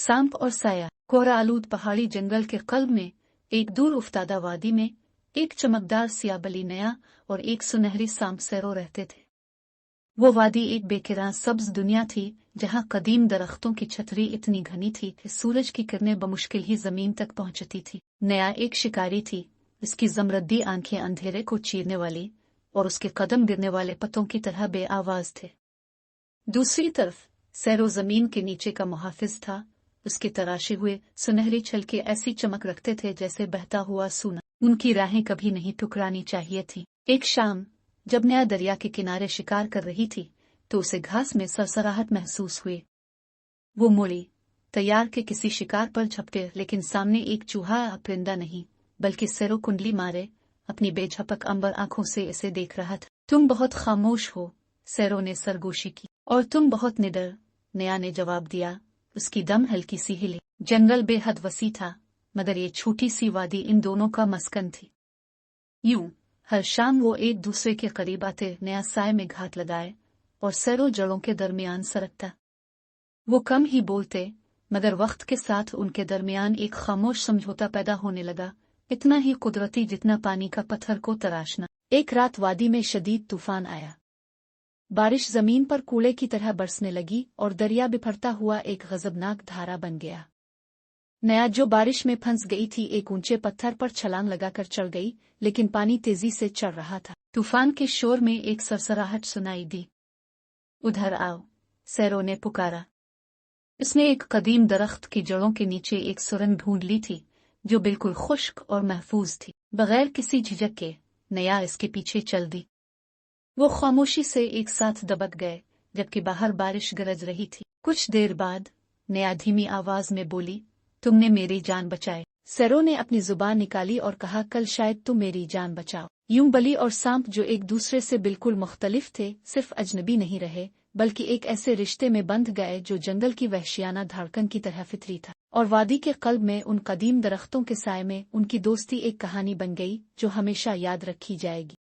सांप और साया। कोहरा आलूद पहाड़ी जंगल के कल्ब में एक दूर उफ्तादा वादी में एक चमकदार सियाबली नया और एक सुनहरी सांप सैरो रहते थे। वो वादी एक बेकिरां सब्ज दुनिया थी जहां कदीम दरख्तों की छतरी इतनी घनी थी कि सूरज की किरणें बमुश्किल ही जमीन तक पहुंचती थी। नया एक शिकारी थी, इसकी जमरद्दी आंखें अंधेरे को चीरने वाली और उसके कदम गिरने वाले पत्तों की तरह बेआवाज थे। दूसरी तरफ सैरो जमीन के नीचे का मुहाफिज था, उसके तराशे हुए सुनहरी छलके ऐसी चमक रखते थे जैसे बहता हुआ सोना। उनकी राहें कभी नहीं ठुकरानी चाहिए थी। एक शाम जब नया दरिया के किनारे शिकार कर रही थी तो उसे घास में सरसराहट महसूस हुई। वो मुड़ी, तैयार के किसी शिकार पर झपटे, लेकिन सामने एक चूहा परिंदा नहीं बल्कि सैरो कुंडली मारे अपनी बेझपक अंबर आंखों से इसे देख रहा था। तुम बहुत खामोश हो, सैरो ने सरगोशी की। और तुम बहुत निडर, नया ने जवाब दिया। उसकी दम हल्की सी हिले। जंगल बेहद वसी था मगर ये छोटी सी वादी इन दोनों का मस्कन थी। यूं हर शाम वो एक दूसरे के करीब आते, नया साय में घात लगाए और सैरो जड़ों के दरमियान सरकता। वो कम ही बोलते मगर वक्त के साथ उनके दरमियान एक खामोश समझौता पैदा होने लगा, इतना ही कुदरती जितना पानी का पत्थर को तराशना। एक रात वादी में शदीद तूफान आया। बारिश जमीन पर कूड़े की तरह बरसने लगी और दरिया बिफरता हुआ एक गजबनाक धारा बन गया। नया जो बारिश में फंस गई थी एक ऊंचे पत्थर पर छलांग लगाकर चढ़ गई, लेकिन पानी तेजी से चढ़ रहा था। तूफान के शोर में एक सरसराहट सुनाई दी। उधर आओ, सैरो ने पुकारा। इसने एक कदीम दरख्त की जड़ों के नीचे एक सुरंग ढूंढ ली थी जो बिल्कुल खुश्क और महफूज थी। बगैर किसी झिझक के नया इसके पीछे चल दी। वो खामोशी से एक साथ दबक गए जबकि बाहर बारिश गरज रही थी। कुछ देर बाद नया धीमी आवाज में बोली, तुमने मेरी जान बचाई। सैरो ने अपनी जुबान निकाली और कहा, कल शायद तुम मेरी जान बचाओ। यूं बली और सांप जो एक दूसरे से बिल्कुल मुख्तलिफ थे सिर्फ अजनबी नहीं रहे बल्कि एक ऐसे रिश्ते में बंध गए जो जंगल की वहशियाना धड़कन की तरह फितरी था। और वादी के कल्ब में उन कदीम दरख्तों के साए में उनकी दोस्ती एक कहानी बन गई जो हमेशा याद रखी जाएगी।